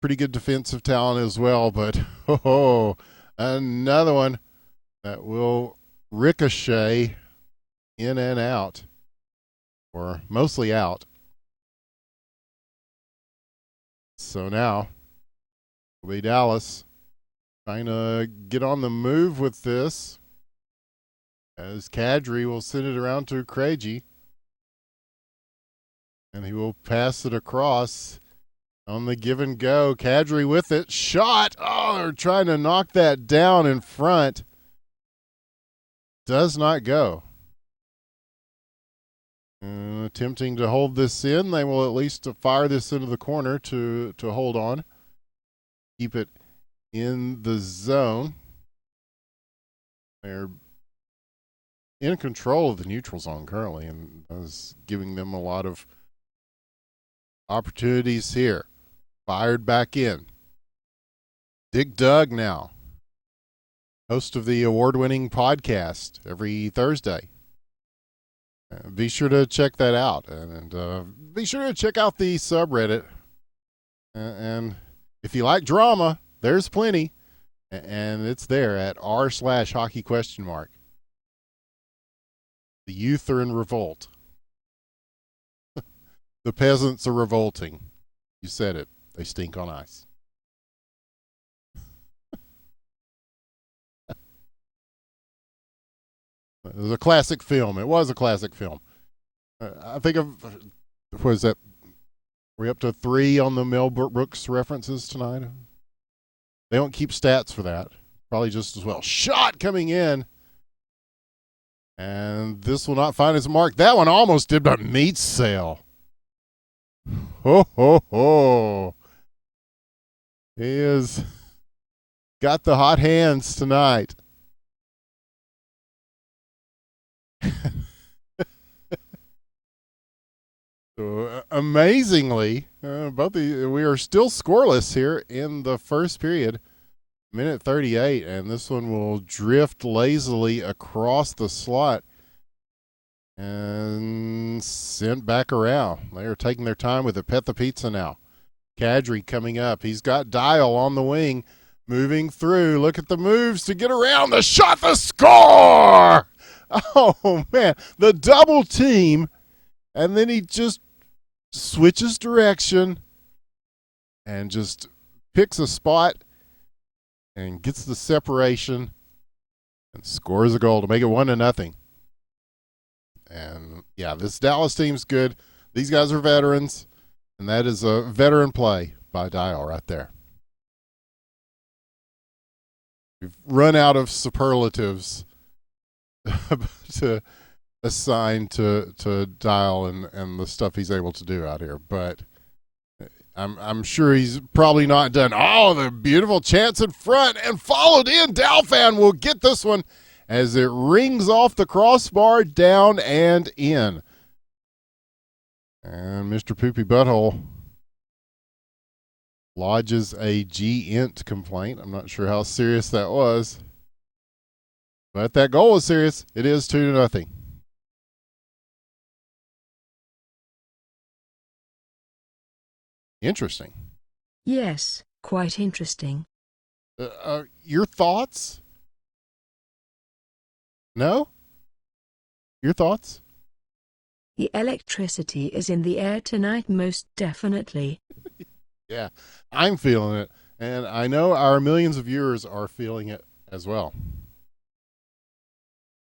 pretty good defensive talent as well. But another one that will ricochet in and out, or mostly out. So now will be Dallas trying to get on the move with this. as Kadri will send it around to Craigie. And he will pass it across on the give and go. Kadri with it. Shot. Oh, they're trying to knock that down in front. Does not go. Attempting to hold this in. They will at least fire this into the corner to hold on. Keep it in the zone. They're in control of the neutral zone currently, and is giving them a lot of opportunities here. Fired back in. Dig Dug now, host of the award-winning podcast every Thursday. Be sure to check that out, and be sure to check out the subreddit. And if you like drama, there's plenty, and it's there at r/hockey?. The youth are in revolt. The peasants are revolting. You said it. They stink on ice. It was a classic film. It was a classic film. I think was that, we're up to 3 on the Mel Brooks references tonight. They don't keep stats for that. Probably just as well. Shot coming in. And this will not find its mark. That one almost did, but meat sale. Ho, ho, ho. He has got the hot hands tonight. So, amazingly, we are still scoreless here in the first period, minute 38, and this one will drift lazily across the slot and sent back around. They are taking their time with it. Pet the pizza now. Kadri coming up. He's got Dial on the wing, moving through. Look at the moves to get around the shot, the score! Oh, man. The double team, and then he just switches direction and just picks a spot and gets the separation and scores a goal to make it 1-0. And, yeah, this Dallas team's good. These guys are veterans, and that is a veteran play by Dial right there. We've run out of superlatives to assign to Dial and the stuff he's able to do out here, but I'm sure he's probably not done. Oh, the beautiful chance in front and followed in. Dalfan will get this one as it rings off the crossbar, down and in. And Mr. Poopy Butthole lodges a G-int complaint. I'm not sure how serious that was, but that goal was serious. It is 2-0. Interesting. Yes, quite interesting. Your thoughts? No? Your thoughts? The electricity is in the air tonight, most definitely. Yeah, I'm feeling it, and I know our millions of viewers are feeling it as well.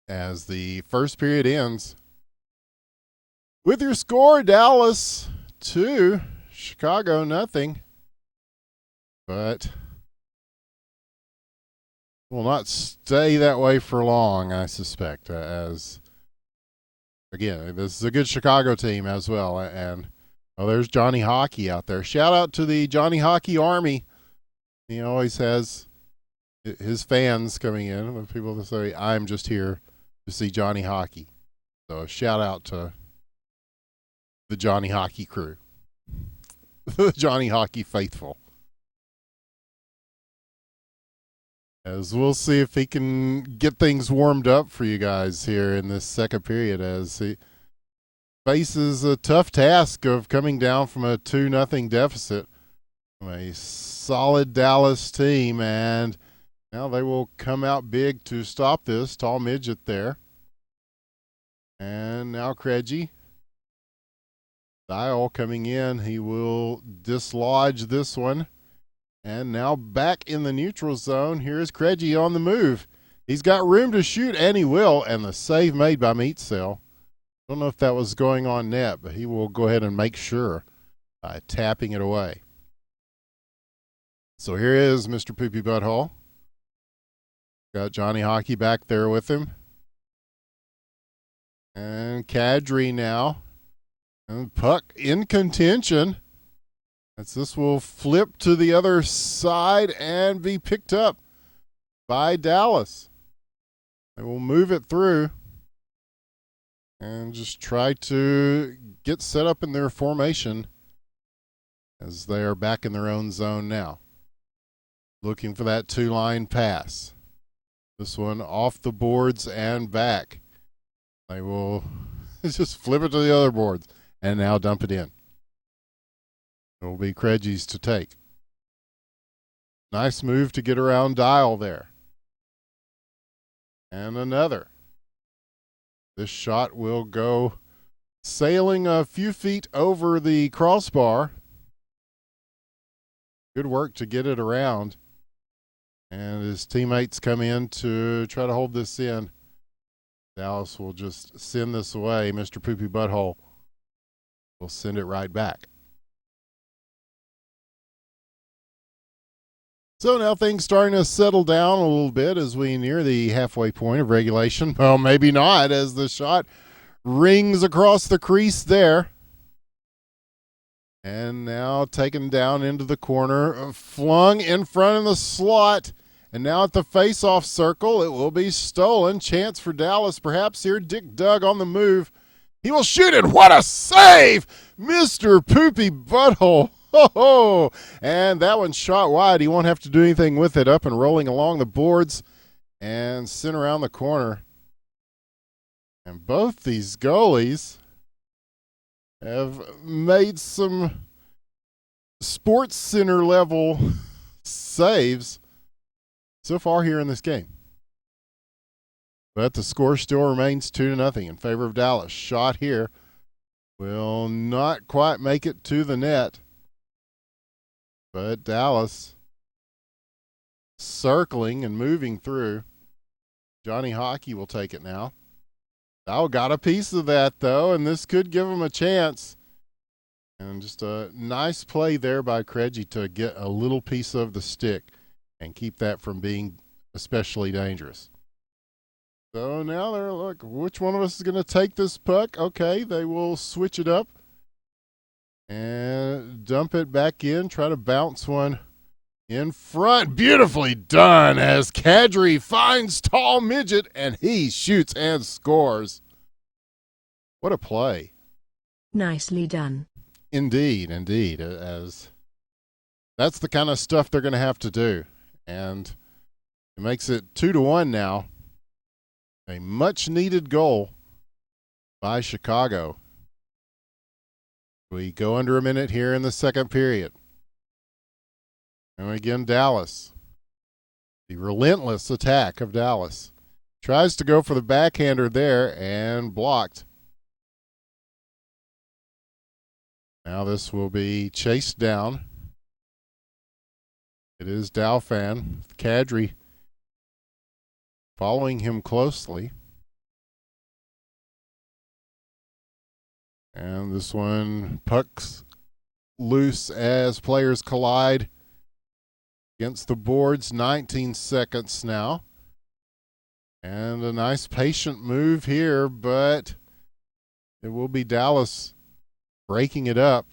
As the first period ends with your score, Dallas 2, Chicago 0. But will not stay that way for long, I suspect, as, again, this is a good Chicago team as well. And, oh, there's Johnny Hockey out there. Shout out to the Johnny Hockey Army. He always has his fans coming in, with people that say, I'm just here to see Johnny Hockey. So a shout out to the Johnny Hockey crew. The Johnny Hockey faithful. As we'll see if he can get things warmed up for you guys here in this second period, as he faces a tough task of coming down from a 2-0 deficit from a solid Dallas team, and now they will come out big to stop this. Tall midget there. And now Craigie. Dial coming in. He will dislodge this one. And now back in the neutral zone. Here's Craigie on the move. He's got room to shoot, and he will, and the save made by Meat Cell. Don't know if that was going on net, but he will go ahead and make sure by tapping it away. So here is Mr. Poopy Butthole. Got Johnny Hockey back there with him. And Kadri now. And puck in contention. As this will flip to the other side and be picked up by Dallas. They will move it through and just try to get set up in their formation as they are back in their own zone now. Looking for that two-line pass. This one off the boards and back. They will just flip it to the other boards and now dump it in. It will be Kredji's to take. Nice move to get around Dial there. And another. This shot will go sailing a few feet over the crossbar. Good work to get it around. And his teammates come in to try to hold this in. Dallas will just send this away. Mr. Poopy Butthole will send it right back. So now things starting to settle down a little bit as we near the halfway point of regulation. Well, maybe not, as the shot rings across the crease there. And now taken down into the corner, flung in front of the slot. And now at the face-off circle, it will be stolen. Chance for Dallas perhaps here. Dick Doug on the move. He will shoot it. What a save! Mr. Poopy Butthole. Ho-ho! And that one shot wide. He won't have to do anything with it. Up and rolling along the boards and sent around the corner. And both these goalies have made some Sports Center level saves so far here in this game. But the score still remains 2-0 in favor of Dallas. Shot here will not quite make it to the net. But Dallas circling and moving through. Johnny Hockey will take it now. Oh, got a piece of that, though, and this could give him a chance. And just a nice play there by Kredji to get a little piece of the stick and keep that from being especially dangerous. So now they're, look, which one of us is going to take this puck? Okay, they will switch it up and dump it back in, try to bounce one in front. Beautifully done as Kadri finds tall midget and he shoots and scores. What a play. Nicely done. Indeed, indeed. As that's the kind of stuff they're going to have to do. And it makes it 2-1 now. A much needed goal by Chicago. We go under a minute here in the second period. And again, Dallas. The relentless attack of Dallas. Tries to go for the backhander there and blocked. Now this will be chased down. It is Dalfan. Kadri following him closely. And this one, puck's loose as players collide against the boards. 19 seconds now. And a nice patient move here, but it will be Dallas breaking it up.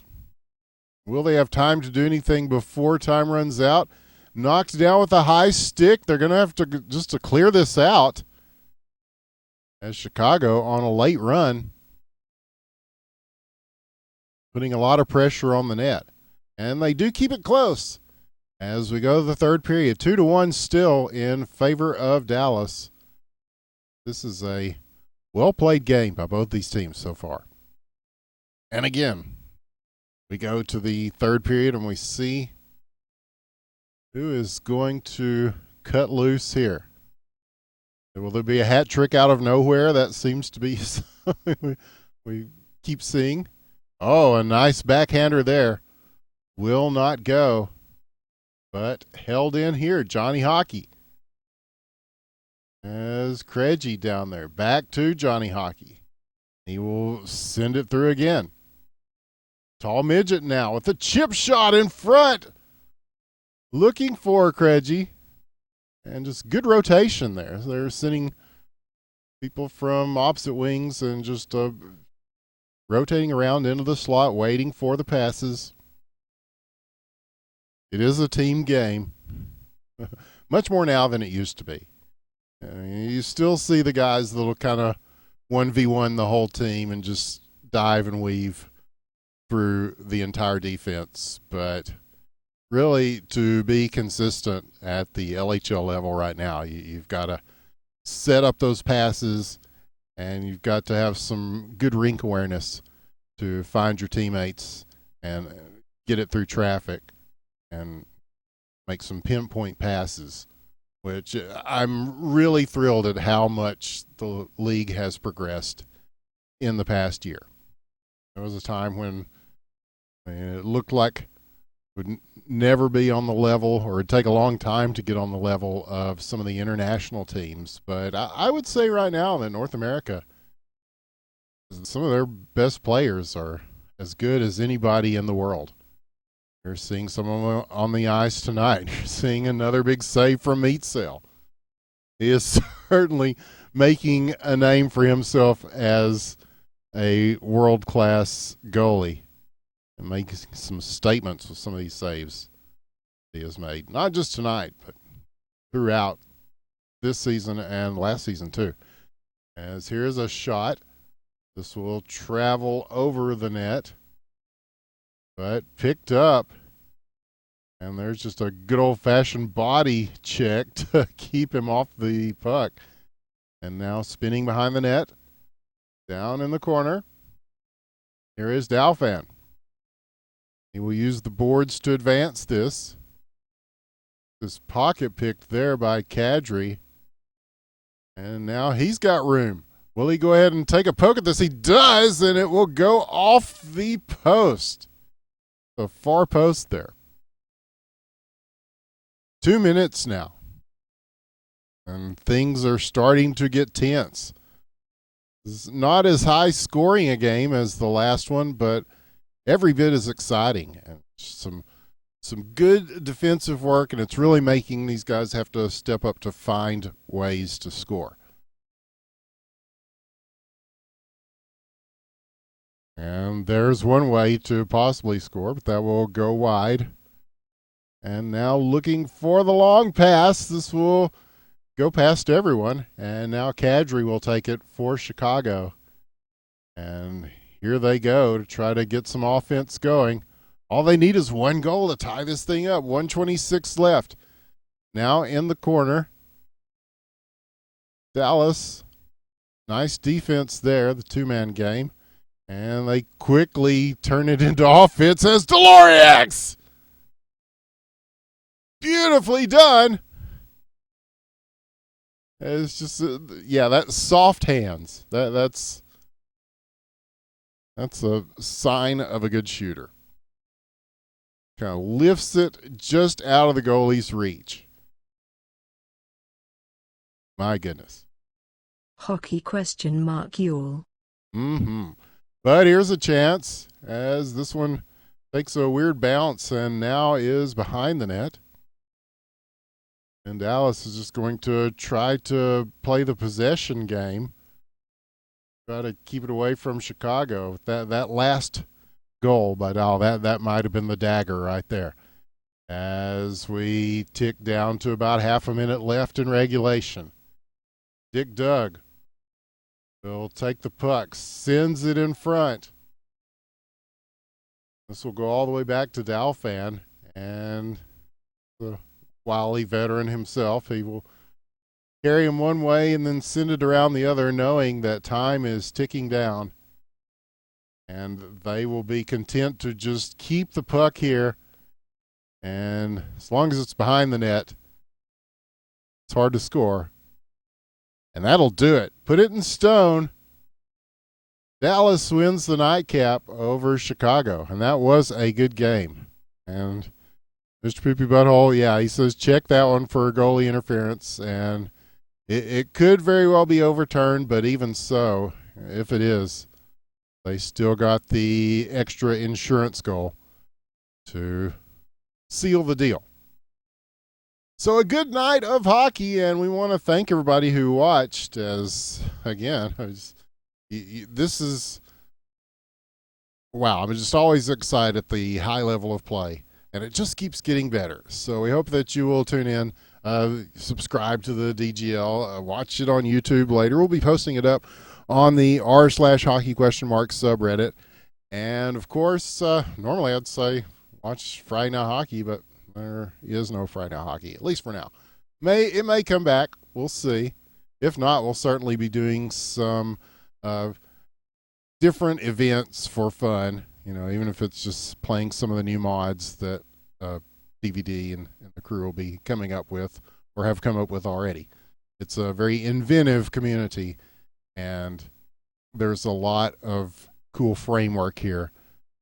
Will they have time to do anything before time runs out? Knocked down with a high stick. They're going to have to just to clear this out. As Chicago on a late run, putting a lot of pressure on the net. And they do keep it close as we go to the third period. 2-1 still in favor of Dallas. This is a well-played game by both these teams so far. And again, we go to the third period and we see who is going to cut loose here. Will there be a hat trick out of nowhere? That seems to be something we keep seeing. Oh, a nice backhander there. Will not go, but held in here. Johnny Hockey. As Craigie down there. Back to Johnny Hockey. He will send it through again. Tall midget now with a chip shot in front. Looking for Craigie. And just good rotation there. They're sending people from opposite wings and just rotating around into the slot, waiting for the passes. It is a team game. Much more now than it used to be. You still see the guys that'll kind of 1v1 the whole team and just dive and weave through the entire defense. But really, to be consistent at the LHL level right now, you've got to set up those passes, and you've got to have some good rink awareness to find your teammates and get it through traffic and make some pinpoint passes, which I'm really thrilled at how much the league has progressed in the past year. There was a time when it looked like it would never be on the level, or it'd take a long time to get on the level of some of the international teams. But I would say right now that North America, some of their best players are as good as anybody in the world. You're seeing some of them on the ice tonight. You're seeing another big save from Meatsail. He is certainly making a name for himself as a world-class goalie and making some statements with some of these saves he has made. Not just tonight, but throughout this season and last season too. As here's a shot. This will travel over the net, but picked up. And there's just a good old-fashioned body check to keep him off the puck. And now spinning behind the net, down in the corner. Here is Dalfan. He will use the boards to advance this. This pocket picked there by Kadri. And now he's got room. Will he go ahead and take a poke at this? He does, and it will go off the post. The far post there. 2 minutes now. And things are starting to get tense. It's not as high scoring a game as the last one, but every bit as exciting. And some good defensive work, and it's really making these guys have to step up to find ways to score. And there's one way to possibly score, but that will go wide. And now looking for the long pass. This will go past everyone. And now Kadri will take it for Chicago. And here they go to try to get some offense going. All they need is one goal to tie this thing up. 1:26 left. Now in the corner. Dallas. Nice defense there, the two-man game. And they quickly turn it into offense as Deloriax. Beautifully done. It's just, that's soft hands. That's a sign of a good shooter. Kind of lifts it just out of the goalie's reach. My goodness. Hockey question mark y'all. But here's a chance as this one takes a weird bounce and now is behind the net. And Dallas is just going to try to play the possession game. Try to keep it away from Chicago. That last goal by Dow, that might have been the dagger right there. As we tick down to about half a minute left in regulation. Dick Doug will take the puck, sends it in front. This will go all the way back to Dalfan, and the wily veteran himself, he will carry him one way and then send it around the other, knowing that time is ticking down. And they will be content to just keep the puck here. And as long as it's behind the net, it's hard to score. And that'll do it. Put it in stone. Dallas wins the nightcap over Chicago. And that was a good game. And Mr. Poopy Butthole, he says check that one for goalie interference. And it could very well be overturned, but even so, if it is, they still got the extra insurance goal to seal the deal. So a good night of hockey, and we want to thank everybody who watched. As again, this is wow! I'm just always excited at the high level of play, and it just keeps getting better. So we hope that you will tune in, subscribe to the DGL, watch it on YouTube later. We'll be posting it up on the r/hockey subreddit, and of course, normally I'd say watch Friday Night Hockey, but there is no Friday Night Hockey, at least for now. It may come back. We'll see. If not, we'll certainly be doing some different events for fun. You know, even if it's just playing some of the new mods that DVD and the crew will be coming up with or have come up with already. It's a very inventive community, and there's a lot of cool framework here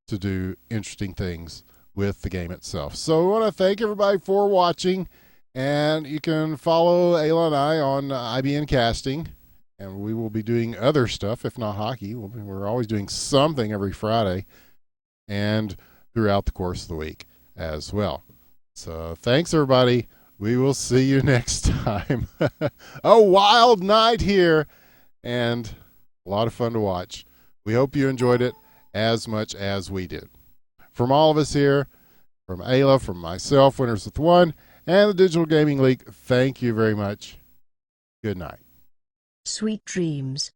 to do interesting things with the game itself. So we want to thank everybody for watching, and you can follow Aila and I on IBN Casting, and we will be doing other stuff, if not hockey. We're always doing something every Friday and throughout the course of the week as well. So thanks, everybody. We will see you next time. A wild night here, and a lot of fun to watch. We hope you enjoyed it as much as we did. From all of us here, from Aila, from myself, Winners with One, and the Digital Gaming League, thank you very much. Good night. Sweet dreams.